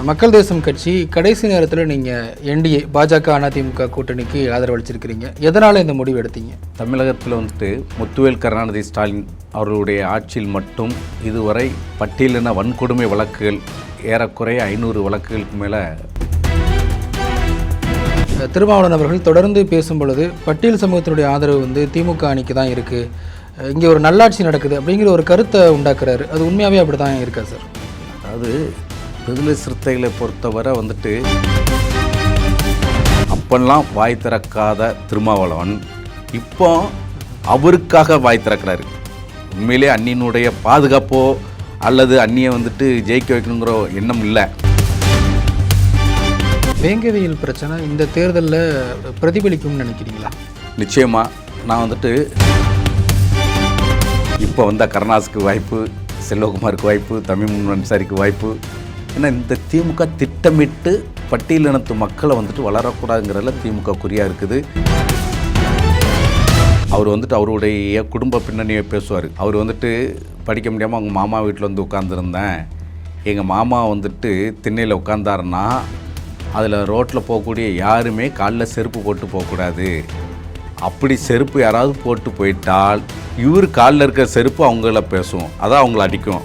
மக்கள் தேசம் கட்சி கடைசி நேரத்தில் நீங்கள் என்டிஏ பாஜக அதிமுக கூட்டணிக்கு ஆதரவளிச்சிருக்கிறீங்க. எதனால் இந்த முடிவு எடுத்தீங்க? தமிழகத்தில் முத்துவேல் கருணாநிதி ஸ்டாலின் அவர்களுடைய ஆட்சியில் மட்டும் இதுவரை பட்டியலின வன்கொடுமை வழக்குகள் ஏறக்குறைய 500 வழக்குகளுக்கு மேலே. திருமாவளவன் அவர்கள் தொடர்ந்து பேசும் பொழுது பட்டியல் சமூகத்தினுடைய ஆதரவு திமுக அணிக்கு தான் இருக்குது, இங்கே ஒரு நல்லாட்சி நடக்குது அப்படிங்கிற ஒரு கருத்தை உண்டாக்குறாரு. அது உண்மையாகவே அப்படி தான் இருக்கா சார்? அதாவது விடுதலை சிறுத்தைகளை பொறுத்தவரை அப்பெல்லாம் வாய் திறக்காத திருமாவளவன் இப்போ அவருக்காக வாய் திறக்கிறாரு. உண்மையிலே அண்ணியினுடைய பாதுகாப்போ அல்லது அண்ணியை ஜெயிக்க வைக்கணுங்கிற எண்ணம் இல்லை. வேங்கவியல் பிரச்சனை இந்த தேர்தலில் பிரதிபலிக்கும்னு நினைக்கிறீங்களா? நிச்சயமாக. நான் இப்போ கருணாஸுக்கு வாய்ப்பு, செல்வகுமாருக்கு வாய்ப்பு, தமிழ் அன்சாரிக்கு வாய்ப்பு. ஏன்னா இந்த திமுக திட்டமிட்டு பட்டியலினத்து மக்களை வளரக்கூடாதுங்கிறதுல திமுக குறியாக இருக்குது. அவர் அவருடைய குடும்ப பின்னணியை பேசுவார். அவர் படிக்க முடியாமல் அவங்க மாமா வீட்டில் உட்காந்துருந்தேன், எங்கள் மாமா திண்ணையில் உட்காந்தாருன்னா அதில் ரோட்டில் போகக்கூடிய யாருமே காலில் செருப்பு போட்டு போகக்கூடாது, அப்படி செருப்பு யாராவது போட்டு போயிட்டால் இவர் காலில் இருக்கிற செருப்பு அவங்கள பேசும், அதான் அவங்கள அடிக்கும்.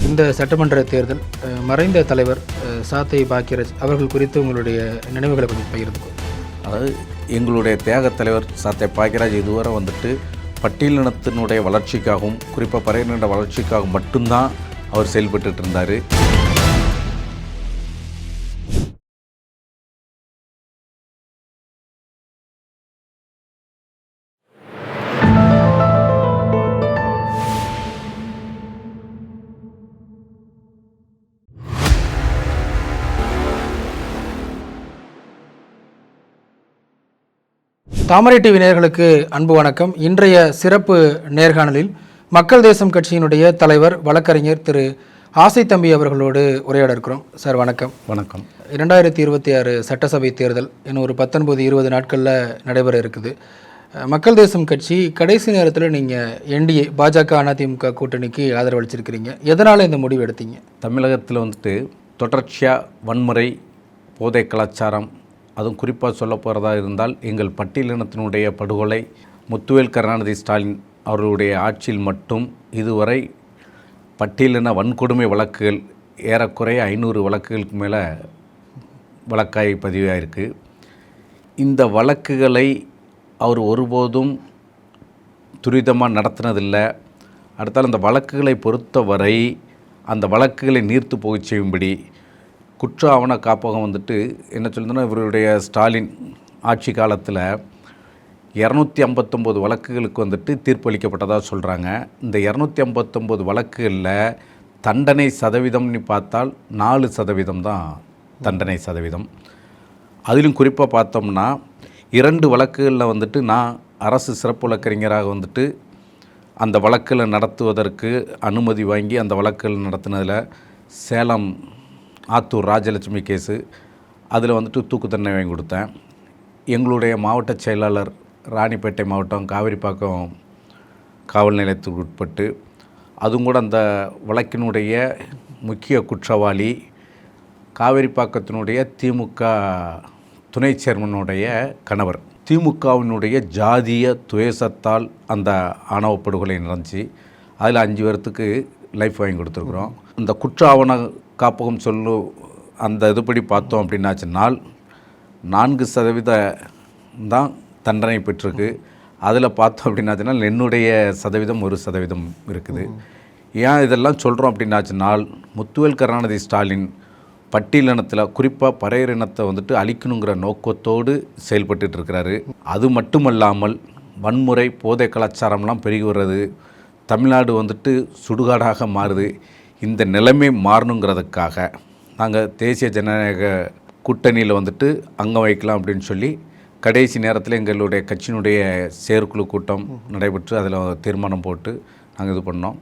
இந்த சட்டமன்ற தேர்தல் மறைந்த தலைவர் சாத்தை பாக்கியராஜ் அவர்கள் குறித்து உங்களுடைய நினைவுகளை கொஞ்சம் பகிர்ந்து. அதாவது எங்களுடைய தியாக தலைவர் சாத்தை பாக்கியராஜ் இதுவரை பட்டியலினத்தினுடைய வளர்ச்சிக்காகவும் குறிப்பாக பறையின வளர்ச்சிக்காகவும் மட்டும்தான் அவர் செயல்பட்டு இருந்தார். தாமரை டிவி நேயர்களுக்கு அன்பு வணக்கம். இன்றைய சிறப்பு நேர்காணலில் மக்கள் தேசம் கட்சியினுடைய தலைவர் வழக்கறிஞர் திரு ஆசைத்தம்பி அவர்களோடு உரையாட இருக்கிறோம். சார் வணக்கம். வணக்கம். 2026 சட்டசபை தேர்தல் இன்னும் ஒரு 19-20 நாட்களில் நடைபெற இருக்குது. மக்கள் தேசம் கட்சி கடைசி நேரத்தில் நீங்கள் என்டிஏ பாஜக அதிமுக கூட்டணிக்கு ஆதரவளிச்சிருக்கிறீங்க. எதனால் இந்த முடிவு எடுத்தீங்க? தமிழகத்தில் தொடர்ச்சியாக வன்முறை, போதை கலாச்சாரம், அதுவும் குறிப்பாக சொல்ல போகிறதா இருந்தால் எங்கள் பட்டியலினத்தினுடைய படுகொலை, முத்துவேல் கருணாநிதி ஸ்டாலின் அவர்களுடைய ஆட்சியில் மட்டும் இதுவரை பட்டியலின வன்கொடுமை வழக்குகள் ஏறக்குறைய 500 வழக்குகளுக்கு மேலே வழக்காய் பதிவாயிருக்கு. இந்த வழக்குகளை அவர் ஒருபோதும் துரிதமாக நடத்தினதில்லை. அடுத்தால் அந்த வழக்குகளை பொறுத்தவரை அந்த வழக்குகளை நீர்த்து போக செய்யும்படி குற்ற ஆவண காப்பகம் என்ன சொல்லுதுன்னா, இவருடைய ஸ்டாலின் ஆட்சி காலத்தில் 259 வழக்குகளுக்கு தீர்ப்பளிக்கப்பட்டதாக சொல்கிறாங்க. இந்த 259 வழக்குகளில் தண்டனை சதவீதம்னு பார்த்தால் 4% தான் தண்டனை சதவீதம். அதிலும் குறிப்பாக பார்த்தோம்னா 2 வழக்குகளில் நான் அரசு சிறப்பு வழக்கறிஞராக அந்த வழக்கில் நடத்துவதற்கு அனுமதி வாங்கி அந்த வழக்குகள் நடத்தினதில் சேலம் ஆத்தூர் ராஜலட்சுமி கேஸு, அதில் தூக்கு தண்டனை வாங்கி கொடுத்தேன். எங்களுடைய மாவட்ட செயலாளர் ராணிப்பேட்டை மாவட்டம் காவிரிப்பாக்கம் காவல் நிலையத்துக்கு உட்பட்டு, அதுவும் கூட அந்த வழக்கினுடைய முக்கிய குற்றவாளி காவிரிப்பாக்கத்தினுடைய திமுக துணை சேர்மனுடைய கணவர். திமுகவினுடைய ஜாதிய துவேசத்தால் அந்த ஆணவ படுகொலை நடந்துச்சு. அதில் 5 பேர்த்துக்கு லைஃப் வாங்கி கொடுத்துருக்குறோம். இந்த குற்ற ஆவண காப்பகம் அந்த இதுபடி பார்த்தோம் அப்படின்னாச்சுனால் 4% தான் தண்டனை பெற்றிருக்கு. அதில் பார்த்தோம் அப்படின்னாச்சுனால் என்னுடைய சதவீதம் 1% இருக்குது. ஏன் இதெல்லாம் சொல்கிறோம் அப்படின்னாச்சுனால், முத்துவேல் கருணாநிதி ஸ்டாலின் பட்டியலினத்தில் குறிப்பாக பறையர் இனத்தை அழிக்கணுங்கிற நோக்கத்தோடு செயல்பட்டு இருக்கிறாரு. அது மட்டுமல்லாமல் வன்முறை, போதை கலாச்சாரம்லாம் பெருகி வர்றது, தமிழ்நாடு சுடுகாடாக மாறுது. இந்த நிலைமை மாறணுங்கிறதுக்காக நாங்கள் தேசிய ஜனநாயக கூட்டணியில் அங்கம் வைக்கலாம் அப்படின்னு சொல்லி கடைசி நேரத்தில் எங்களுடைய கட்சியினுடைய செயற்குழு கூட்டம் நடைபெற்று அதில் தீர்மானம் போட்டு நாங்கள் இது பண்ணோம்.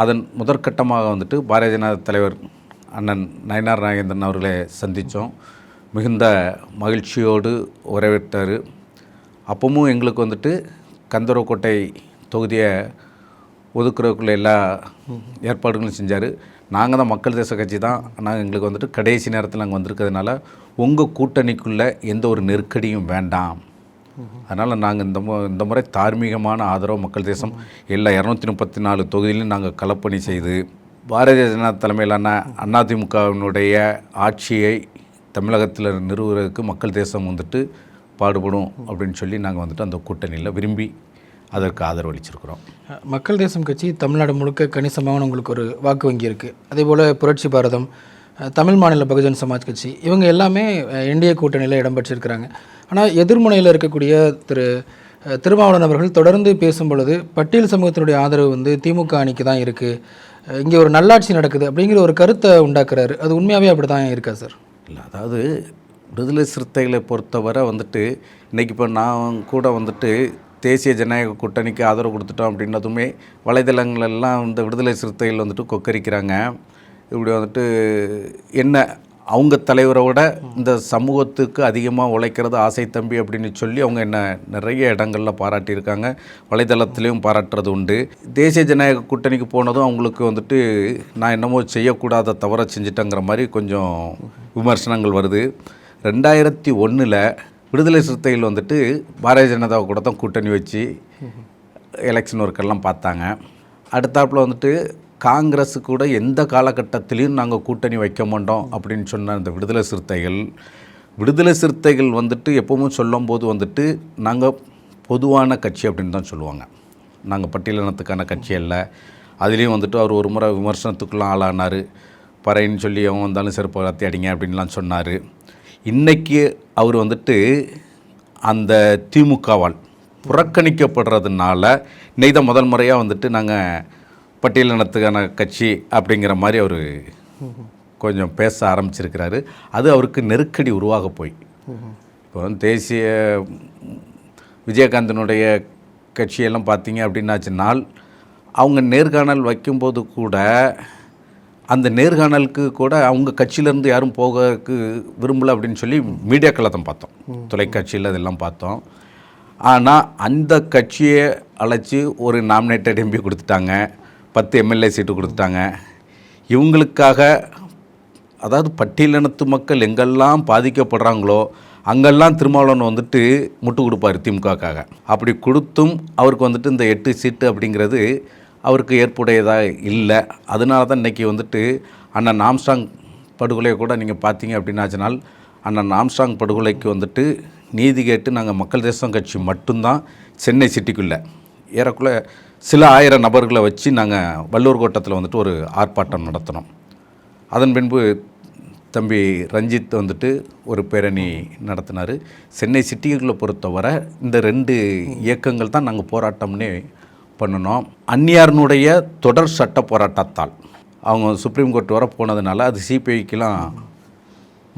அதன் முதற்கட்டமாக பாரதிய ஜனதா தலைவர் அண்ணன் நயினார் நாகேந்திரன் அவர்களை சந்தித்தோம். மிகுந்த மகிழ்ச்சியோடு வரவேற்றார். அப்பவும் எங்களுக்கு கந்தரவக்கோட்டை தொகுதியை ஒதுக்குறதுக்குள்ள எல்லா ஏற்பாடுகளும் செஞ்சார். நாங்கள் தான் மக்கள் தேச கட்சி தான், நாங்கள் எங்களுக்கு வந்துட்டு கடைசி நேரத்தில் நாங்கள் வந்திருக்கிறதுனால உங்கள் கூட்டணிக்குள்ளே எந்த ஒரு நெருக்கடியும் வேண்டாம், அதனால் நாங்கள் இந்த முறை தார்மீகமான ஆதரவு மக்கள் தேசம் எல்லா 234 தொகுதியிலும் நாங்கள் களப்பணி செய்து பாரதிய ஜனதா தலைமையிலான அதிமுகவினுடைய ஆட்சியை தமிழகத்தில் நிறுவுவதற்கு மக்கள் தேசம் வந்துட்டு பாடுபடும் அப்படின்னு சொல்லி நாங்கள் வந்துட்டு அந்த கூட்டணியில் விரும்பி அதற்கு ஆதரவு அளிச்சிருக்கிறோம். மக்கள் தேசம் கட்சி தமிழ்நாடு முழுக்க கணிசமான உங்களுக்கு ஒரு வாக்கு வங்கி இருக்குது. அதே போல் புரட்சி பாரதம், தமிழ் மாநில பகுஜன் சமாஜ் கட்சி, இவங்க எல்லாமே என்டிஏ கூட்டணியில் இடம்பெற்றிருக்கிறாங்க. ஆனால் எதிர்முனையில் இருக்கக்கூடிய திருமாவளவன் அவர்கள் தொடர்ந்து பேசும் பொழுது பட்டியல் சமூகத்தினுடைய ஆதரவு வந்து திமுக அணிக்கு தான் இருக்குது, இங்கே ஒரு நல்லாட்சி நடக்குது அப்படிங்கிற ஒரு கருத்தை உண்டாக்குறாரு. அது உண்மையாகவே அப்படி தான் இருக்கா சார்? இல்லை, அதாவது விடுதலை சிறுத்தைகளை பொறுத்தவரை வந்துட்டு இன்றைக்கி இப்போ நான் கூட வந்துட்டு தேசிய ஜனநாயக கூட்டணிக்கு ஆதரவு கொடுத்துட்டோம் அப்படின்னதுமே வலைதளங்களெல்லாம் இந்த விடுதலை சிறுத்தைகள் வந்துட்டு கொக்கரிக்கிறாங்க. இப்படி வந்துட்டு என்ன அவங்க தலைவரோட இந்த சமூகத்துக்கு அதிகமாக உழைக்கிறது ஆசை தம்பி அப்படின்னு சொல்லி அவங்க என்ன நிறைய இடங்களில் பாராட்டியிருக்காங்க, வலைதளத்துலேயும் பாராட்டுறது உண்டு. தேசிய ஜனநாயக கூட்டணிக்கு போனதும் அவங்களுக்கு வந்துட்டு நான் என்னமோ செய்யக்கூடாத தவற செஞ்சிட்டேங்கிற மாதிரி கொஞ்சம் விமர்சனங்கள் வருது. 2001 விடுதலை சிறுத்தைகள் வந்துட்டு பாரதிய ஜனதாவை கூட தான் கூட்டணி வச்சு எலெக்ஷன் ஒர்க்கெல்லாம் பார்த்தாங்க. அடுத்தாப்பில் வந்துட்டு காங்கிரஸு கூட எந்த காலகட்டத்திலையும் நாங்கள் கூட்டணி வைக்க மாட்டோம் அப்படின்னு சொன்ன அந்த விடுதலை சிறுத்தைகள் வந்துட்டு எப்பவும் சொல்லும்போது வந்துட்டு நாங்கள் பொதுவான கட்சி அப்படின்னு தான் சொல்லுவாங்க, நாங்கள் பட்டியலினத்துக்கான கட்சி அல்ல. அதுலேயும் வந்துட்டு அவர் ஒரு முறை விமர்சனத்துக்குலாம் ஆளானார், பறைன்னு சொல்லி அவங்க வந்தாலும் செருப்பு கத்தி அடிங்க அப்படின்லாம் சொன்னார். இன்றைக்கி அவர் வந்துட்டு அந்த திமுகவால் புறக்கணிக்கப்படுறதுனால இன்னைக்கு தான் முதல் முறையாக வந்துட்டு நாங்கள் பட்டியலினத்துக்கான கட்சி அப்படிங்கிற மாதிரி அவர் கொஞ்சம் பேச ஆரம்பிச்சிருக்கிறாரு. அது அவருக்கு நெருக்கடி உருவாக போய் இப்போ வந்து தேசிய விஜயகாந்தனுடைய கட்சியெல்லாம் பார்த்தீங்க அப்படின்னாச்சுனால் அவங்க நேர்காணல் வைக்கும்போது கூட அந்த நேர்காணலுக்கு கூட அவங்க கட்சியிலேருந்து யாரும் போகிறதுக்கு விரும்பலை அப்படின்னு சொல்லி மீடியாக்களை தான் பார்த்தோம், தொலைக்காட்சியில் அதெல்லாம் பார்த்தோம். ஆனால் அந்த கட்சியை அழைச்சி ஒரு நாமினேட்டட் எம்பி கொடுத்துட்டாங்க, 10 எம்எல்ஏ சீட்டு கொடுத்துட்டாங்க. இவங்களுக்காக அதாவது பட்டியலினத்து மக்கள் எங்கெல்லாம் பாதிக்கப்படுறாங்களோ அங்கெல்லாம் திருமாவளவன் வந்துட்டு முட்டு கொடுப்பார் திமுகக்காக. அப்படி கொடுத்தும் அவருக்கு வந்துட்டு இந்த 8 சீட்டு அப்படிங்கிறது அவருக்கு ஏற்புடையதாக இல்லை. அதனால தான் இன்றைக்கி வந்துட்டு அண்ணன் ஆம்ஸ்ட்ராங் படுகொலையை கூட நீங்கள் பார்த்தீங்க அப்படின்னாச்சினால் அண்ணன் ஆம்ஸ்ட்ராங் படுகொலைக்கு வந்துட்டு நீதி கேட்டு நாங்கள் மக்கள் தேசம் கட்சி மட்டும்தான் சென்னை சிட்டிக்குள்ளே ஏறக்குள்ள சில 1000 நபர்களை வச்சு நாங்கள் வள்ளூர் கோட்டத்தில் வந்துட்டு ஒரு ஆர்ப்பாட்டம் நடத்தினோம். அதன் பின்பு தம்பி ரஞ்சித் வந்துட்டு ஒரு பேரணி நடத்தினார். சென்னை சிட்டிகளை பொறுத்தவரை இந்த 2 இயக்கங்கள் தான் நாங்கள் போராட்டம்னே பண்ணினோம். அந்நியாரனுடைய தொடர் சட்ட போராட்டத்தால் அவங்க சுப்ரீம் கோர்ட் வர போனதுனால அது சிபிஐக்கெலாம்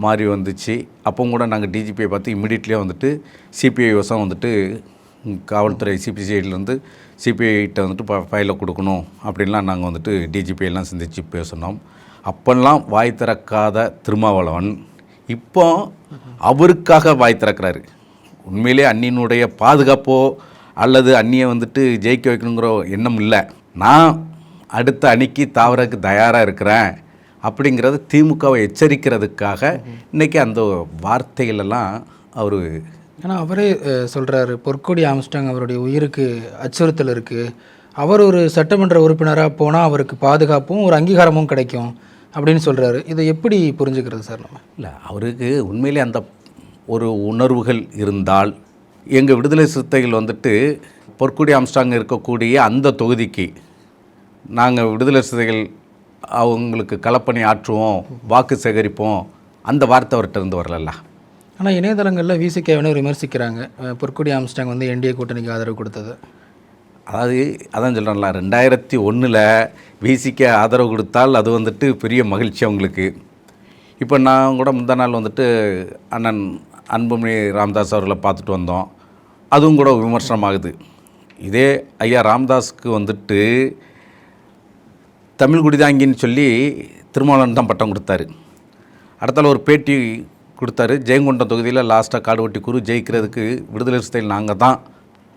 மாறி வந்துச்சு. அப்போ கூட நாங்கள் டிஜிபியை பார்த்து இம்மிடியட்லியாக வந்துட்டு சிபிஐ வசம் வந்துட்டு காவல்துறை சிபிசிஐடிலேருந்து சிபிஐட்ட வந்துட்டு ஃபைலை கொடுக்கணும் அப்படின்லாம் நாங்கள் வந்துட்டு டிஜிபியெல்லாம் சந்தித்து பேசினோம். அப்போல்லாம் வாய் திறக்காத திருமாவளவன் இப்போ அவருக்காக வாய் திறக்கிறாரு. உண்மையிலே அண்ணியினுடைய பாதுகாப்போ அல்லது அண்ணியை வந்துட்டு ஜெயிக்க வைக்கணுங்கிற எண்ணம் இல்லை, நான் அடுத்த அணிக்கு தாவறதுக்கு தயாராக இருக்கிறேன் அப்படிங்கிறத திமுகவை எச்சரிக்கிறதுக்காக இன்றைக்கி அந்த வார்த்தைகளெல்லாம் அவர் ஏன்னா அவரே சொல்கிறாரு, பொற்கொடி ஆம்ஸ்ட்ராங் அவருடைய உயிருக்கு அச்சுறுத்தல் இருக்குது, அவர் ஒரு சட்டமன்ற உறுப்பினராக போனால் அவருக்கு பாதுகாப்பும் ஒரு அங்கீகாரமும் கிடைக்கும் அப்படின்னு சொல்கிறாரு. இதை எப்படி புரிஞ்சுக்கிறது சார் நம்ம? இல்லை, அவருக்கு உண்மையிலே அந்த ஒரு உணர்வுகள் இருந்தால் எங்கள் விடுதலை சிறுத்தைகள் வந்துட்டு பொற்கொடி ஆம்ஸ்ட்ராங் இருக்கக்கூடிய அந்த தொகுதிக்கு நாங்கள் விடுதலை சிறுத்தைகள் அவங்களுக்கு களப்பணி ஆற்றுவோம், வாக்கு சேகரிப்போம், அந்த வார்த்தை அவர்கிட்ட இருந்து வரலல்ல. ஆனால் இணையதளங்களில் விசிகேவனை விமர்சிக்கிறாங்க, பொற்கொடி ஆம்ஸ்ட்ராங் வந்து என்டிஏ கூட்டணிக்கு ஆதரவு கொடுத்தது. அதாவது அதான் சொல்கிறேன்ல, 2001 விசிகே ஆதரவு கொடுத்தால் அது வந்துட்டு பெரிய மகிழ்ச்சி அவங்களுக்கு. இப்போ நான் கூட முந்தா நாள் வந்துட்டு அண்ணன் அன்புமணி ராமதாஸ் அவர்களை பார்த்துட்டு வந்தோம், அதுவும் கூட விமர்சனமாகுது. இதே ஐயா ராமதாஸுக்கு வந்துட்டு தமிழ் குடிதாங்கின்னு சொல்லி திருமாவளவன் தான் பட்டம் கொடுத்தாரு. அடுத்தால ஒரு பேட்டி கொடுத்தாரு, ஜெயங்கொண்டம் தொகுதியில் லாஸ்ட்டாக காடுவட்டி குரு ஜெயிக்கிறதுக்கு விடுதலை சிறுத்தைகள் நாங்கள் தான்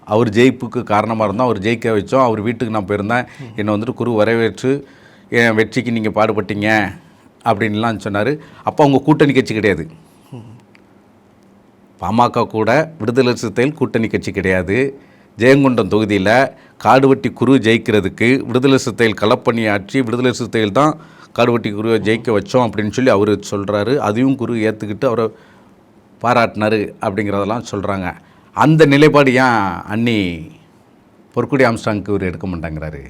அவர் ஜெயிப்புக்கு காரணமாக இருந்தோம், அவர் ஜெயிக்க வச்சோம், அவர் வீட்டுக்கு நான் போயிருந்தேன், என்னை வந்துட்டு குரு வரவேற்று என் வெற்றிக்கு நீங்கள் பாடுபட்டீங்க அப்படின்லாம் சொன்னார். அப்போ அவங்க கூட்டணி கட்சி கிடையாது. பாமக கூட விடுதலை சிறுத்தைகள் கூட்டணி கட்சி கிடையாது. ஜெயங்கொண்டம் தொகுதியில் காடுவெட்டி குரு ஜெயிக்கிறதுக்கு விடுதலை சிறுத்தைகள் களப்பணியாற்றி விடுதலை சிறுத்தைகள் தான் காடுவெட்டி குருவை ஜெயிக்க வச்சோம் அப்படின்னு சொல்லி அவர் சொல்கிறாரு. அதையும் குரு ஏற்றுக்கிட்டு அவரை பாராட்டினார் அப்படிங்கிறதெல்லாம் சொல்கிறாங்க. அந்த நிலைப்பாடு ஏன் அண்ணி பொற்குடி ஆம்ஸ்ட்ராங்க்கு இவர் எடுக்க மாட்டாங்கிறாரு?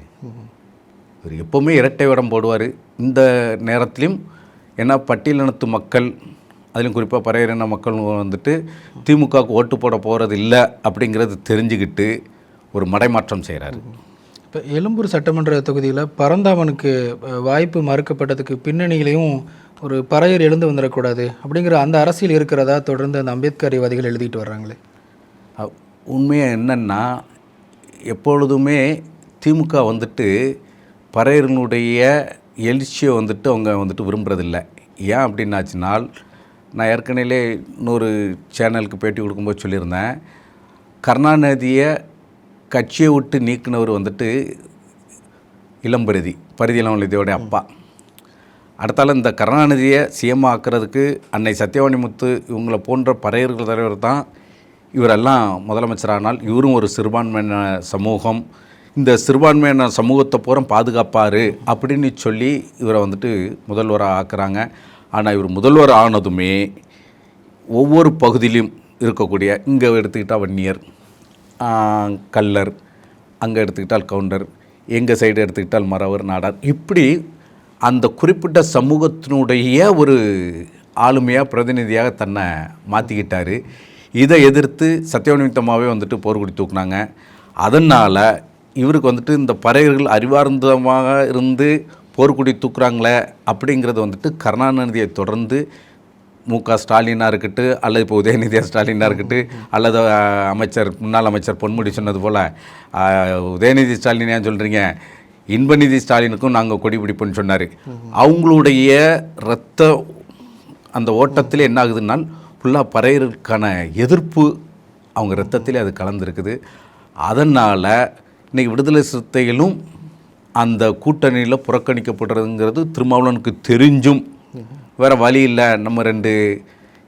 இவர் எப்போவுமே இரட்டை வேடம் போடுவார். இந்த நேரத்துலையும் ஏன்னா பட்டியலினத்து மக்கள், அதிலும் குறிப்பாக பறையரின மக்கள் வந்துட்டு திமுகவுக்கு ஓட்டு போட போகிறது இல்லை அப்படிங்கிறது தெரிஞ்சுக்கிட்டு ஒரு மடைமாற்றம் செய்கிறாரு. இப்போ எழும்பூர் சட்டமன்ற தொகுதியில் பரந்தாமனுக்கு வாய்ப்பு மறுக்கப்பட்டதுக்கு பின்னணியிலையும் ஒரு பறையர் எழுந்து வந்துடக்கூடாது அப்படிங்கிற அந்த அரசியல் இருக்கிறதா தொடர்ந்து அந்த அம்பேத்கர்வாதிகள் எழுதிட்டு வர்றாங்களே. உண்மையாக என்னென்னா, எப்பொழுதுமே திமுக வந்துட்டு பறையர்களுடைய எழுச்சியை வந்துட்டு அவங்க வந்துட்டு விரும்புகிறதில்ல. ஏன் அப்படின்னாச்சுனால், நான் ஏற்கனவே இன்னொரு சேனலுக்கு பேட்டி கொடுக்கும்போது சொல்லியிருந்தேன், கருணாநிதியை கட்சியை விட்டு நீக்கினவர் வந்துட்டு இளம்பருதி, பரிதி இளம்பருதியோடைய அப்பா. அடுத்தால இந்த கருணாநிதியை சிஎம் ஆக்கிறதுக்கு அன்னை சத்யவாணிமுத்து இவங்களை போன்ற பறையர்கள் தலைவர் தான் இவரெல்லாம் முதலமைச்சரானால், இவரும் ஒரு சிறுபான்மையின சமூகம், இந்த சிறுபான்மையின சமூகத்தை பூரா பாதுகாப்பார் அப்படின்னு சொல்லி இவரை வந்துட்டு முதல்வராக ஆக்குறாங்க. ஆனால் இவர் முதல்வர் ஆனதுமே ஒவ்வொரு பகுதியிலும் இருக்கக்கூடிய, இங்கே எடுத்துக்கிட்டால் வன்னியர், கல்லர், அங்கே எடுத்துக்கிட்டால் கவுண்டர், எங்கள் சைடு எடுத்துக்கிட்டால் மறவர், நாடார், இப்படி அந்த குறிப்பிட்ட சமூகத்தினுடைய ஒரு ஆளுமையாக பிரதிநிதியாக தன்னை மாற்றிக்கிட்டார். இதை எதிர்த்து சத்தியவனிமித்தமாகவே வந்துட்டு போர்க்குடி தூக்குனாங்க. அதனால் இவருக்கு வந்துட்டு இந்த பறையர்கள் அறிவார்ந்தமாக இருந்து போர்க்குடி தூக்குறாங்களே அப்படிங்கிறது வந்துட்டு கருணாநிதியை தொடர்ந்து மு.க. ஸ்டாலினாக இருக்கட்டும், அல்லது இப்போ உதயநிதி ஸ்டாலினாக இருக்கட்டும், அல்லது முன்னாள் அமைச்சர் பொன்முடி சொன்னது போல் உதயநிதி ஸ்டாலின் ஏன் சொல்கிறீங்க, இன்பநிதி ஸ்டாலினுக்கும் நாங்கள் கொடி பிடிப்போன்னு சொன்னார். அவங்களுடைய இரத்த அந்த ஓட்டத்தில் என்ன ஆகுதுன்னால் ஃபுல்லாக பறையருக்கான எதிர்ப்பு அவங்க இரத்தத்திலே அது கலந்துருக்குது. அதனால் இன்றைக்கி விடுதலை சிறுத்தைகளும் அந்த கூட்டணியில் புறக்கணிக்கப்படுறதுங்கிறது திருமாவளவனுக்கு தெரிஞ்சும் வேறு வழி இல்லை, நம்ம 2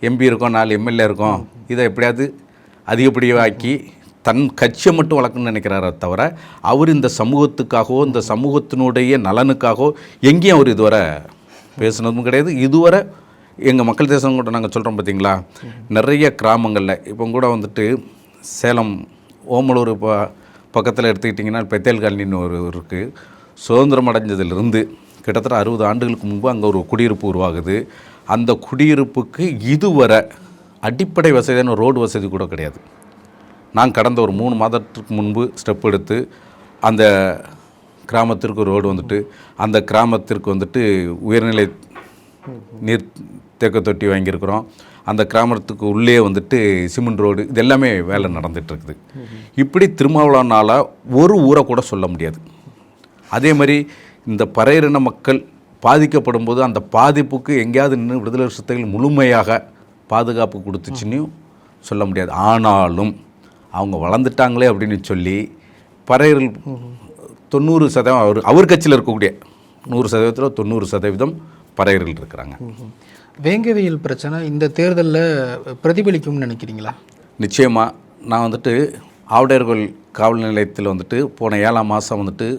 எம்பி இருக்கோம், 4 எம்எல்ஏ இருக்கோம், இதை எப்படியாவது அதிகப்படியாக்கி தன் கட்சியை மட்டும் வளர்க்கணும்னு நினைக்கிறாரே தவிர, அவர் இந்த சமூகத்துக்காகவோ இந்த சமூகத்தினுடைய நலனுக்காகவோ எங்கேயும் அவர் இதுவரை பேசுனதும் கிடையாது. இதுவரை எங்கள் மக்கள் தேசம் கூட நாங்கள் சொல்கிறோம் பார்த்தீங்களா, நிறைய கிராமங்களில் இப்போ கூட வந்துட்டு சேலம் ஓமலூர் பக்கத்தில் எடுத்துக்கிட்டிங்கன்னா பெத்தேல் காலனின்னு ஒரு இருக்குது. சுதந்திரம் அடைஞ்சதிலிருந்து கிட்டத்தட்ட 60 ஆண்டுகளுக்கு முன்பு அங்கே ஒரு குடியிருப்பு உருவாகுது. அந்த குடியிருப்புக்கு இதுவரை அடிப்படை வசதியான ரோடு வசதி கூட கிடையாது. நான் கடந்த ஒரு 3 மாதத்துக்கு முன்பு ஸ்டெப் எடுத்து அந்த கிராமத்திற்கு ரோடு வந்துட்டு, அந்த கிராமத்திற்கு வந்துட்டு உயர்நிலை நீர் தேக்க தொட்டி வாங்கியிருக்கிறோம். அந்த கிராமத்துக்கு உள்ளே வந்துட்டு சிமெண்ட் ரோடு, இது எல்லாமே வேலை நடந்துகிட்ருக்குது. இப்படி திருமாவளவனால் ஒரு ஊரை கூட சொல்ல முடியாது. அதே மாதிரி இந்த பறையரின மக்கள் பாதிக்கப்படும் போது அந்த பாதிப்புக்கு எங்கேயாவது நின்று விடுதலை சிறுத்தைகள் முழுமையாக பாதுகாப்பு கொடுத்துச்சுன்னு சொல்ல முடியாது. ஆனாலும் அவங்க வளர்ந்துட்டாங்களே அப்படின்னு சொல்லி பறையர்கள் 90% அவர் கட்சியில் இருக்கக்கூடிய 100%, 90% பறையர்கள் இருக்கிறாங்க. வேங்கவியல் பிரச்சனை இந்த தேர்தலில் பிரதிபலிக்கும்னு நினைக்கிறீங்களா? நிச்சயமாக. நான் வந்துட்டு ஆவுடையர்கள் காவல் நிலையத்தில் வந்துட்டு போன 7ஆம் மாதம் வந்துட்டு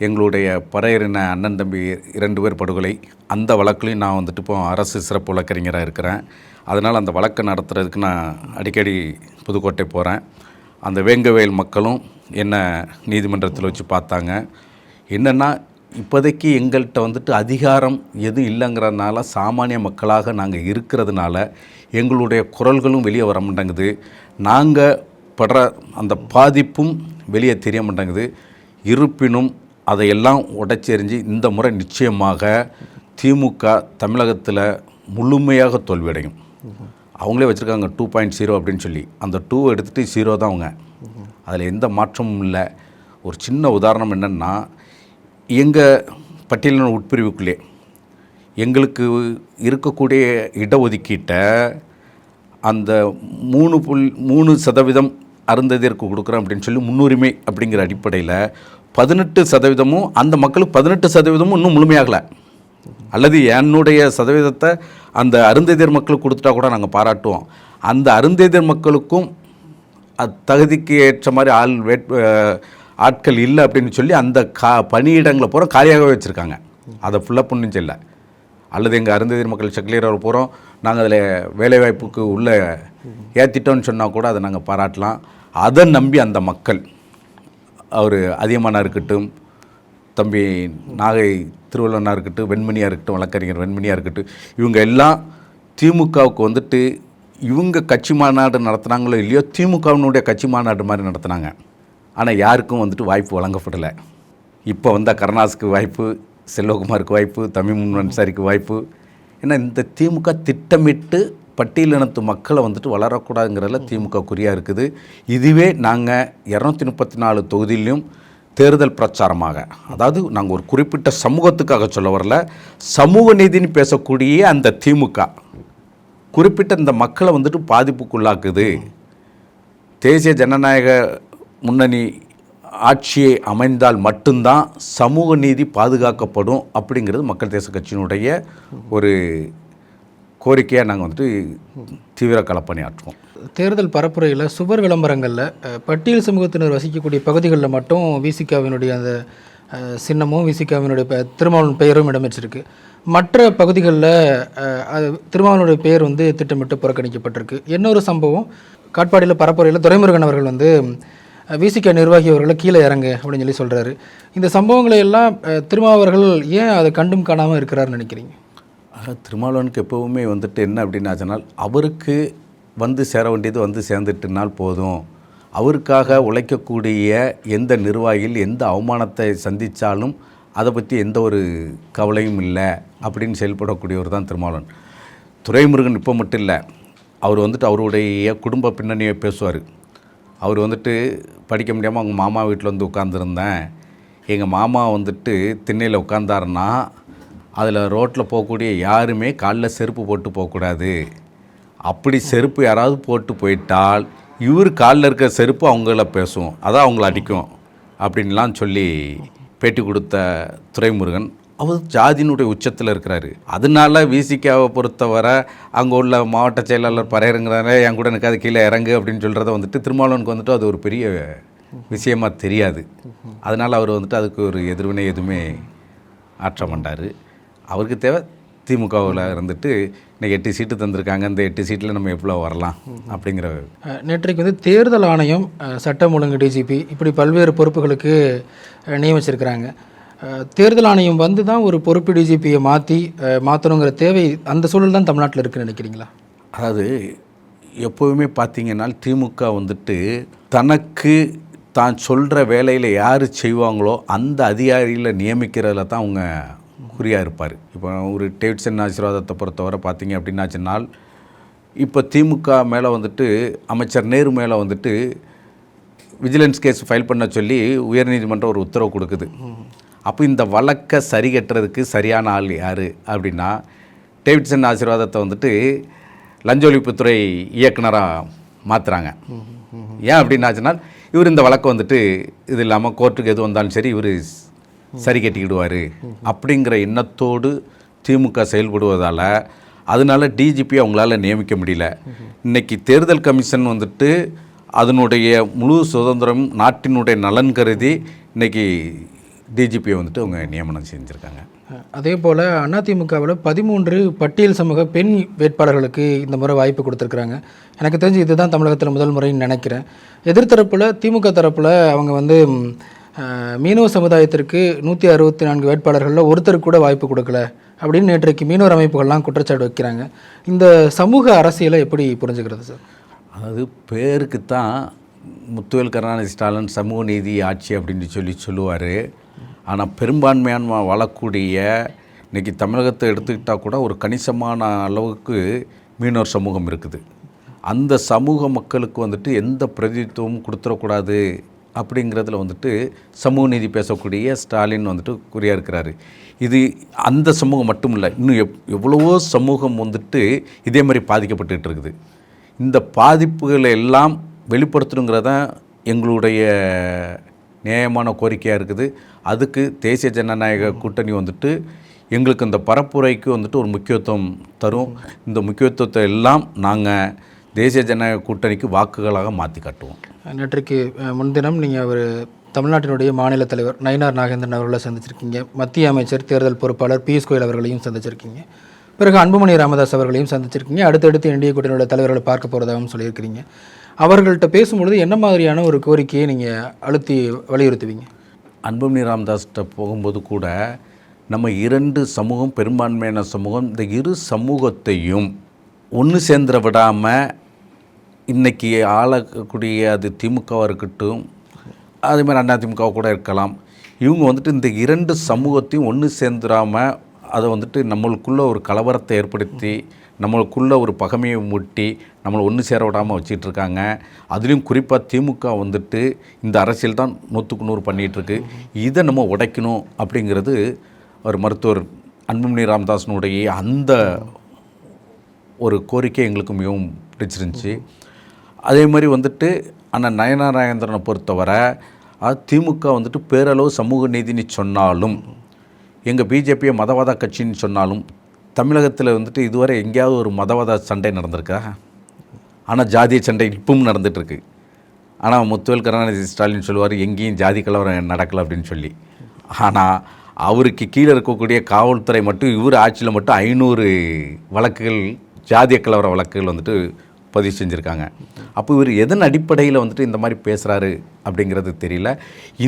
எங்களுடைய பறையரின அண்ணன் தம்பி 2 பேர் படுகொலை, அந்த வழக்குலையும் நான் வந்துட்டு இப்போ அரசு சிறப்பு வழக்கறிஞராக இருக்கிறேன். அதனால் அந்த வழக்கை நடத்துறதுக்கு நான் அடிக்கடி புதுக்கோட்டை போகிறேன். அந்த வேங்கவேல் மக்களும் என்ன நீதிமன்றத்தில் வச்சு பார்த்தாங்க. என்னென்னா, இப்போதைக்கு எங்கள்கிட்ட வந்துட்டு அதிகாரம் எதுவும் இல்லைங்கிறதுனால சாமானிய மக்களாக நாங்கள் இருக்கிறதுனால எங்களுடைய குரல்களும் வெளியே வர மாட்டேங்குது. நாங்கள் படுற அந்த பாதிப்பும் வெளியே தெரிய மாட்டேங்குது. இருப்பினும் அதையெல்லாம் உடைச்செறிஞ்சு இந்த முறை நிச்சயமாக திமுக தமிழகத்தில் முழுமையாக தோல்வியடையும். அவங்களே வச்சுருக்காங்க 2.0 அப்படின்னு சொல்லி. அந்த 2 எடுத்துகிட்டு 0 தான் அவங்க. அதில் எந்த மாற்றமும் இல்லை. ஒரு சின்ன உதாரணம் என்னென்னா, எங்கள் பட்டியலின உட்பிரிவுக்குள்ளே எங்களுக்கு இருக்கக்கூடிய இடஒதுக்கீட்டை அந்த 3.3% அருந்ததிற்கு கொடுக்குறோம் அப்படின்னு சொல்லி முன்னுரிமை அப்படிங்கிற அடிப்படையில் 18% அந்த மக்களுக்கு 18% இன்னும் முழுமையாகலை. அல்லது என்னுடைய சதவீதத்தை அந்த அருந்ததியர் மக்களுக்கு கொடுத்துட்டா கூட நாங்கள் பாராட்டுவோம். அந்த அருந்ததியர் மக்களுக்கும் தகுதிக்கு ஏற்ற மாதிரி ஆட்கள் இல்லை அப்படின்னு சொல்லி அந்த பணியிடங்களை பூரா காலியாகவே வச்சுருக்காங்க. அதை ஃபுல்லாக புண்ணியம் இல்லை. அல்லது எங்கள் அருந்ததியர் மக்கள் செக்லியர் பூரா நாங்கள் அதில் வேலைவாய்ப்புக்கு உள்ளே ஏற்றிட்டோன்னு சொன்னால் கூட அதை நாங்கள் பாராட்டலாம். அதை நம்பி அந்த மக்கள் அவர் அதியமானாக இருக்கட்டும், தம்பி நாகை திருவள்ளுவனாக இருக்கட்டும், வெண்மணியாக இருக்கட்டும், வழக்கறிஞர் வெண்மணியாக இருக்கட்டும், இவங்க எல்லாம் திமுகவுக்கு வந்துட்டு இவங்க கட்சி மாநாடு நடத்துனாங்களோ இல்லையோ திமுகவினுடைய கட்சி மாநாடு மாதிரி நடத்துனாங்க. ஆனால் யாருக்கும் வந்துட்டு வாய்ப்பு வழங்கப்படலை. இப்போ வந்தால் கருணாஸுக்கு வாய்ப்பு, செல்வகுமாருக்கு வாய்ப்பு, தமிழ் அன்சாரிக்கு வாய்ப்பு. ஏன்னா இந்த திமுக திட்டமிட்டு பட்டியலினத்து மக்களை வந்துட்டு வளரக்கூடாதுங்கிறதுல திமுக குறியாக இருக்குது. இதுவே நாங்கள் 234 தொகுதியிலையும் தேர்தல் பிரச்சாரமாக, அதாவது நாங்கள் ஒரு குறிப்பிட்ட சமூகத்துக்காக சொல்ல வரல, சமூக நீதினு பேசக்கூடிய அந்த திமுக குறிப்பிட்ட இந்த மக்களை வந்துட்டு பாதிப்புக்குள்ளாக்குது. தேசிய ஜனநாயக முன்னணி ஆட்சியை அமைந்தால் மட்டும்தான் சமூக நீதி பாதுகாக்கப்படும் அப்படிங்கிறது மக்கள் தேச கட்சியினுடைய ஒரு கோரிக்கையாக நாங்கள் வந்துட்டு தீவிர களப்பணியாற்றுவோம். தேர்தல் பரப்புரையில் சுவர் விளம்பரங்களில் பட்டியல் சமூகத்தினர் வசிக்கக்கூடிய பகுதிகளில் மட்டும் விசிகாவினுடைய அந்த சின்னமும் விசிகாவினுடைய திருமாவளவன் பெயரும் இடம்பெற்றிருக்கு. மற்ற பகுதிகளில் திருமாவளவனுடைய பெயர் வந்து திட்டமிட்டு புறக்கணிக்கப்பட்டிருக்கு. இன்னொரு சம்பவம், காட்பாடியில் பரப்புரையில் துரைமுருகன் அவர்கள் வந்து விசிக நிர்வாகி அவர்களை கீழே இறங்கு அப்படின்னு சொல்லி சொல்கிறாரு. இந்த சம்பவங்களை எல்லாம் திருமாவர்கள் ஏன் அதை கண்டும் காணாமல் இருக்கிறாருன்னு நினைக்கிறீங்க? திருமாவளவனுக்கு எப்போவுமே வந்துட்டு என்ன அப்படின்னு சொன்னால், அவருக்கு வந்து சேர வேண்டியது வந்து சேர்ந்துட்டுனால் போதும். அவருக்காக உழைக்கக்கூடிய எந்த நிர்வாகிகள் எந்த அவமானத்தை சந்தித்தாலும் அதை பற்றி எந்த ஒரு கவலையும் இல்லை அப்படின்னு செயல்படக்கூடியவர் தான் திருமாவளவன். துரைமுருகன் இப்போ மட்டும் இல்லை, அவர் வந்துட்டு அவருடைய குடும்ப பின்னணியை பேசுவார். அவர் வந்துட்டு படிக்க முடியாமல் அவங்க மாமா வீட்டில் வந்து உட்காந்துருந்தேன், எங்கள் மாமா வந்துட்டு திண்ணையில் உட்காந்தாருன்னா அதில் ரோட்டில் போகக்கூடிய யாருமே காலில் செருப்பு போட்டு போகக்கூடாது. அப்படி செருப்பு யாராவது போட்டு போயிட்டால் இவர் காலில் இருக்கிற செருப்பு அவங்கள பேசும், அதான் அவங்கள அடிக்கும் அப்படின்லாம் சொல்லி பேட்டி கொடுத்த துரைமுருகன் அவர் ஜாதியினுடைய உச்சத்தில் இருக்கிறாரு. அதனால விசிகாவை பொறுத்தவரை அங்கே உள்ள மாவட்ட செயலாளர் பறையறங்கிறாரு, என் கூட எனக்கு அது கீழே இறங்கு அப்படின்னு சொல்கிறத வந்துட்டு திருமாவளவனுக்கு வந்துட்டு அது ஒரு பெரிய விஷயமாக தெரியாது. அதனால் அவர் வந்துட்டு அதுக்கு ஒரு எதிர்வினை எதுவுமே ஆற்ற மாட்டார். அவருக்கு தேவை திமுகவில் இருந்துட்டு இன்றைக்கி 8 சீட்டு தந்திருக்காங்க, இந்த 8 சீட்டில் நம்ம எவ்வளோ வரலாம் அப்படிங்கிற. நேற்றைக்கு வந்து தேர்தல் ஆணையம், சட்டம் ஒழுங்கு டிஜிபி, இப்படி பல்வேறு பொறுப்புகளுக்கு நியமிச்சிருக்கிறாங்க. தேர்தல் ஆணையம் வந்து தான் ஒரு பொறுப்பு டிஜிபியை மாற்றணுங்கிற தேவை அந்த சூழல் தான் தமிழ்நாட்டில் இருக்குன்னு நினைக்கிறீங்களா? அதாவது எப்போவுமே பார்த்தீங்கன்னா திமுக வந்துட்டு தனக்கு தான் சொல்கிற வேலையில் யார் செய்வாங்களோ அந்த அதிகாரிகளை நியமிக்கிறதுல தான் அவங்க குறியாக இருப்பார். இப்போ ஒரு டேவிட்சன் ஆசீர்வாதத்தை பொறுத்தவரை பார்த்தீங்க அப்படின்னாச்சுனால், இப்போ திமுக மேலே வந்துட்டு அமைச்சர் நேரு மேலே வந்துட்டு விஜிலன்ஸ் கேஸ் ஃபைல் பண்ண சொல்லி உயர்நீதிமன்றம் ஒரு உத்தரவு கொடுக்குது. அப்போ இந்த வழக்கை சரி கட்டுறதுக்கு சரியான ஆள் யார் அப்படின்னா டேவிட்சன் ஆசீர்வாதத்தை வந்துட்டு லஞ்ச ஒழிப்புத்துறை இயக்குனராக மாற்றுறாங்க. ஏன் அப்படின்னாச்சுனால், இவர் இந்த வழக்கை வந்துட்டு இது இல்லாமல் கோர்ட்டுக்கு எது வந்தாலும் சரி இவர் சரி கட்டிக்கிடுவார் அப்படிங்கிற எண்ணத்தோடு திமுக செயல்படுவதால் அதனால் டிஜிபி அவங்களால நியமிக்க முடியல. இன்றைக்கி தேர்தல் கமிஷன் வந்துட்டு அதனுடைய முழு சுதந்திரம் நாட்டினுடைய நலன் கருதி இன்றைக்கி டிஜிபியை வந்துட்டு அவங்க நியமனம் செஞ்சுருக்காங்க. அதே போல் அதிமுகவில் 13 பட்டியல் சமூக பெண் வேட்பாளர்களுக்கு இந்த முறை வாய்ப்பு கொடுத்துருக்குறாங்க. எனக்கு தெரிஞ்சு இதுதான் தமிழகத்தில் முதல் முறைன்னு நினைக்கிறேன். எதிர்த்தரப்பில் திமுக தரப்பில் அவங்க வந்து மீனவ சமுதாயத்திற்கு 164 வேட்பாளர்களில் ஒருத்தருக்கு கூட வாய்ப்பு கொடுக்கல அப்படின்னு நேற்றைக்கு மீனவர் அமைப்புகள்லாம் குற்றச்சாட்டு வைக்கிறாங்க. இந்த சமூக அரசியலை எப்படி புரிஞ்சுக்கிறது சார்? அதாவது பேருக்கு தான் முத்துவேல் கருணாநிதி ஸ்டாலின் சமூக நீதி ஆட்சி அப்படின்னு சொல்லுவார். ஆனால் பெரும்பான்மையான வாழக்கூடிய இன்றைக்கி தமிழகத்தை எடுத்துக்கிட்டால் கூட ஒரு கணிசமான அளவுக்கு மீனவர் சமூகம் இருக்குது. அந்த சமூக மக்களுக்கு வந்துட்டு எந்த பிரதித்துவமும் கொடுத்துடக்கூடாது அப்படிங்கிறதுல வந்துட்டு சமூக நீதி பேசக்கூடிய ஸ்டாலின் வந்துட்டு குறியாக இருக்கிறாரு. இது அந்த சமூகம் மட்டும் இல்லை, இன்னும் எவ்வளவோ சமூகம் வந்துட்டு இதே மாதிரி பாதிக்கப்பட்டுக்கிட்டு இருக்குது. இந்த பாதிப்புகளை எல்லாம் வெளிப்படுத்தணுங்கிறதான் எங்களுடைய நியாயமான கோரிக்கையாக இருக்குது. அதுக்கு தேசிய ஜனநாயக கூட்டணி வந்துட்டு எங்களுக்கு இந்த பரப்புரைக்கு வந்துட்டு ஒரு முக்கியத்துவம் தரும். இந்த முக்கியத்துவத்தை எல்லாம் நாங்கள் தேசிய ஜனநாயக கூட்டணிக்கு வாக்குகளாக மாற்றி காட்டுவோம். நேற்றைக்கு முன்தினம் நீங்கள் ஒரு தமிழ்நாட்டினுடைய மாநில தலைவர் நயினார் நாகேந்திரன் அவர்களை சந்திச்சிருக்கீங்க. மத்திய அமைச்சர் தேர்தல் பொறுப்பாளர் பியூஷ் கோயல் அவர்களையும் சந்திச்சிருக்கீங்க. பிறகு அன்புமணி ராமதாஸ் அவர்களையும் சந்திச்சிருக்கீங்க. அடுத்தடுத்து என்டிஏ கூட்டணியோட தலைவர்களை பார்க்க போகிறதாகவும் சொல்லியிருக்கிறீங்க. அவர்கள்ட்ட பேசும்பொழுது என்ன மாதிரியான ஒரு கோரிக்கையை நீங்கள் அழுத்தி வலியுறுத்துவீங்க? அன்புமணி ராமதாஸ்கிட்ட போகும்போது கூட நம்ம 2 சமூகம், பெரும்பான்மையான சமூகம், இந்த இரு சமூகத்தையும் ஒன்று சேர்ந்துட விடாமல் இன்றைக்கி ஆளக்கூடிய அது திமுகவாக இருக்கட்டும், அதே மாதிரி அதிமுக கூட இருக்கலாம், இவங்க வந்துட்டு இந்த 2 சமூகத்தையும் ஒன்று சேர்ந்துடாமல் அதை வந்துட்டு நம்மளுக்குள்ளே ஒரு கலவரத்தை ஏற்படுத்தி நம்மளுக்குள்ளே ஒரு பகைமையை முட்டி நம்மளை ஒன்று சேர விடாமல் வச்சிட்ருக்காங்க. அதுலேயும் குறிப்பாக திமுக வந்துட்டு இந்த அரசியல் தான் 100க்கு 100 பண்ணிகிட்ருக்கு. இதை நம்ம உடைக்கணும் அப்படிங்கிறது ஒரு மருத்துவர் அன்புமணி ராமதாஸனுடைய அந்த ஒரு கோரிக்கை எங்களுக்கு மிகவும் பிடிச்சிருந்துச்சி. அதே மாதிரி வந்துட்டு ஆனால் நயினார் நாகேந்திரனை பொறுத்தவரை திமுக வந்துட்டு பேரளவு சமூக நீதினு சொன்னாலும், எங்கள் பிஜேபியை மதவாத கட்சின்னு சொன்னாலும், தமிழகத்தில் வந்துட்டு இதுவரை எங்கேயாவது ஒரு மதவாத சண்டை நடந்திருக்கா? ஆனால் ஜாதிய சண்டை இப்பவும் நடந்துகிட்ருக்கு. ஆனால் முத்துவேல் கருணாநிதி ஸ்டாலின் சொல்லுவார் எங்கேயும் ஜாதி கலவரம் நடக்கலை அப்படின்னு சொல்லி. ஆனால் அவருக்கு கீழே இருக்கக்கூடிய காவல்துறை மட்டும் இவர் ஆட்சியில் மட்டும் 500 வழக்குகள், ஜாதிய கலவர வழக்குகள் வந்துட்டு பதிவு செஞ்சுருக்காங்க. அப்போ இவர் எதன் அடிப்படையில் வந்துட்டு இந்த மாதிரி பேசுகிறாரு அப்படிங்கிறது தெரியல.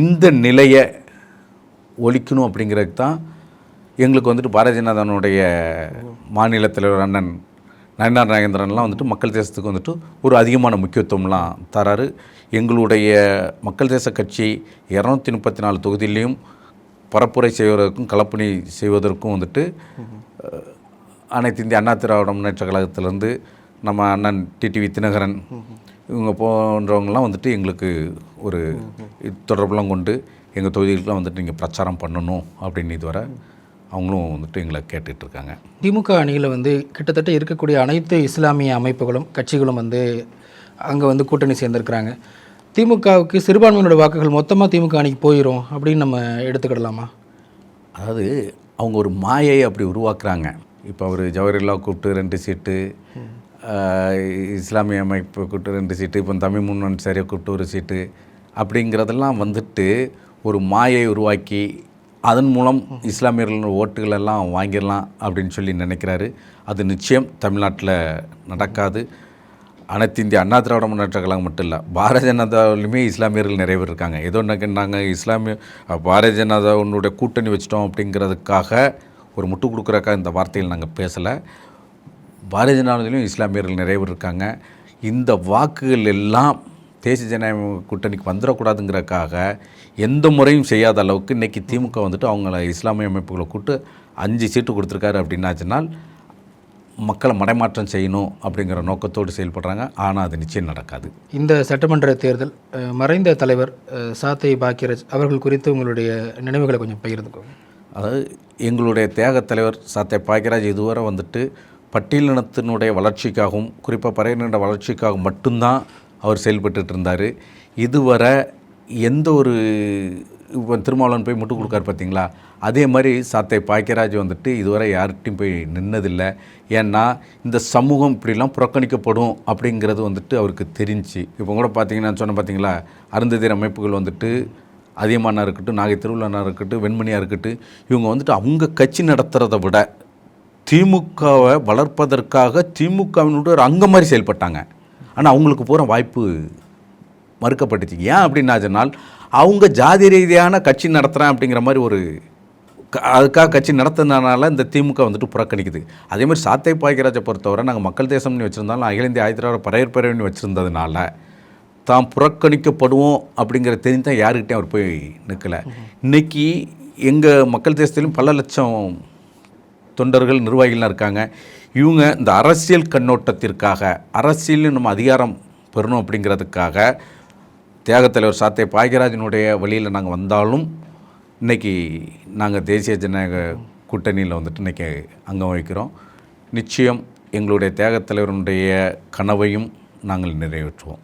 இந்த நிலையை ஒழிக்கணும் அப்படிங்கிறது தான் எங்களுக்கு வந்துட்டு பாரதிய ஜனதாவுடைய மாநில தலைவர் அண்ணன் நயினார் நாகேந்திரன்லாம் வந்துட்டு மக்கள் தேசத்துக்கு வந்துட்டு ஒரு அதிகமான முக்கியத்துவம்லாம் தராரு. எங்களுடைய மக்கள் தேச கட்சி 234 தொகுதியிலையும் பரப்புரை செய்வதற்கும் களப்பணி செய்வதற்கும் வந்துட்டு அனைத்து இந்திய அண்ணா திராவிட முன்னேற்ற கழகத்திலேருந்து நம்ம அண்ணன் டிடிவி தினகரன் இவங்க போன்றவங்களாம் வந்துட்டு எங்களுக்கு ஒரு தொடர்புலாம் கொண்டு எங்கள் தொகுதிகளுக்கெலாம் வந்துட்டு நீங்கள் பிரச்சாரம் பண்ணணும் அப்படின்னு இதுவரை அவங்களும் வந்துட்டு எங்களை கேட்டுட்ருக்காங்க. திமுக அணியில் வந்து கிட்டத்தட்ட இருக்கக்கூடிய அனைத்து இஸ்லாமிய அமைப்புகளும் கட்சிகளும் வந்து அங்கே வந்து கூட்டணி சேர்ந்துருக்கிறாங்க. திமுகவுக்கு சிறுபான்மையினோட வாக்குகள் மொத்தமாக திமுக அணிக்கு போயிடும் அப்படின்னு நம்ம எடுத்துக்கிடலாமா? அதாவது அவங்க ஒரு மாயை அப்படி உருவாக்குறாங்க. இப்போ அவர் ஜவஹர்லா கூப்பிட்டு 2 சீட்டு, இஸ்லாமிய அமைப்பு கூப்பிட்டு 2 சீட்டு, இப்போ தமிழ் முன்னணி சரியாக கூப்பிட்டு 1 சீட்டு அப்படிங்கிறதெல்லாம் வந்துட்டு ஒரு மாயை உருவாக்கி அதன் மூலம் இஸ்லாமியர்கள் ஓட்டுகள் எல்லாம் வாங்கிடலாம் அப்படின்னு சொல்லி நினைக்கிறாரு. அது நிச்சயம் தமிழ்நாட்டில் நடக்காது. அனைத்து இந்திய அண்ணா திராவிட முன்னேற்ற கழகம் மட்டும் இல்லை, பாரதிய ஜனதாவிலுமே இஸ்லாமியர்கள் நிறைய பேர் இருக்காங்க. ஏதோ நாங்கள் இஸ்லாமிய பாரதிய ஜனதாவுடைய கூட்டணி வச்சிட்டோம் அப்படிங்கிறதுக்காக ஒரு முட்டு கொடுக்குறக்காக இந்த வார்த்தையில் நாங்கள் பேசலை. பாரதிய ஜனதாவிலையும் இஸ்லாமியர்கள் நிறைய பேர் இருக்காங்க. இந்த வாக்குகள் எல்லாம் தேசிய ஜனநாயக கூட்டணிக்கு வந்துடக்கூடாதுங்கிறக்காக எந்த முறையும் செய்யாத அளவுக்கு இன்றைக்கி திமுக வந்துட்டு அவங்கள இஸ்லாமிய அமைப்புகளை கூப்பிட்டு 5 சீட்டு கொடுத்துருக்காரு அப்படின்னாச்சுனால் மக்களை மடைமாற்றம் செய்யணும் அப்படிங்கிற நோக்கத்தோடு செயல்படுறாங்க. ஆனால் அது நிச்சயம் நடக்காது. இந்த சட்டமன்ற தேர்தல் மறைந்த தலைவர் சாத்தை பாக்கியராஜ் அவர்கள் குறித்து உங்களுடைய நினைவுகளை கொஞ்சம் பகிர்ந்துக்கோங்க. அதாவது எங்களுடைய தியாக தலைவர் சாத்தை பாக்கியராஜ் இதுவரை வந்துட்டு பட்டியலினத்தினுடைய வளர்ச்சிக்காகவும் குறிப்பாக பறையின வளர்ச்சிக்காகவும் மட்டும்தான் அவர் செயல்பட்டு இருந்தார். இதுவரை எந்த ஒரு இப்போ திருமாவளவன் போய் முட்டு கொடுக்காரு பார்த்தீங்களா, அதே மாதிரி சாத்தை பாக்கியராஜ் வந்துட்டு இதுவரை யார்கிட்டையும் போய் நின்னதில்லை. ஏன்னா இந்த சமூகம் இப்படிலாம் புறக்கணிக்கப்படும் அப்படிங்கிறது வந்துட்டு அவருக்கு தெரிஞ்சு. இப்போ கூட பார்த்தீங்கன்னா சொன்ன பார்த்தீங்களா, அருந்ததியர் அமைப்புகள் வந்துட்டு அதியமானா இருக்கட்டும், நாகை திருவிழானா இருக்கட்டும், வெண்மணியாக இருக்கட்டும், இவங்க வந்துட்டு அவங்க கட்சி நடத்துகிறத விட திமுகவை வளர்ப்பதற்காக திமுகவினுடைய ஒரு அங்கம் மாதிரி செயல்பட்டாங்க. ஆனால் அவங்களுக்கு போகிற வாய்ப்பு மறுக்கப்பட்டுச்சு. ஏன் அப்படின்னா சொன்னால் அவங்க ஜாதி ரீதியான கட்சி நடத்துகிறேன் அப்படிங்கிற மாதிரி ஒரு அதுக்காக கட்சி நடத்துனதுனால இந்த திமுக வந்துட்டு புறக்கணிக்குது. அதே மாதிரி சாத்தை பாக்கியராஜை பொறுத்தவரை நாங்கள் மக்கள் தேசம்னு வச்சுருந்தாலும் அகில இந்திய ஆயுதராக பரையற்பேரவைன்னு வச்சுருந்ததுனால தான் புறக்கணிக்கப்படுவோம் அப்படிங்கிற தெரிஞ்சு தான் யாருக்கிட்டையும் அவர் போய் நிற்கலை. இன்றைக்கி எங்கள் மக்கள் தேசத்திலும் பல லட்சம் தொண்டர்கள் நிர்வாகிகள்லாம் இருக்காங்க. இவங்க இந்த அரசியல் கண்ணோட்டத்திற்காக அரசியலில் நம்ம அதிகாரம் பெறணும் அப்படிங்கிறதுக்காக தியாகத் தலைவர் சாத்தை பாக்கியராஜனுடைய வழியில் நாங்கள் வந்தாலும் இன்றைக்கி நாங்கள் தேசிய ஜனநாயக கூட்டணியில் வந்துட்டு இன்றைக்கி அங்கம் வகிக்கிறோம். நிச்சயம் எங்களுடைய தியாகத் தலைவருடைய கனவையும் நாங்கள் நிறைவேற்றுவோம்.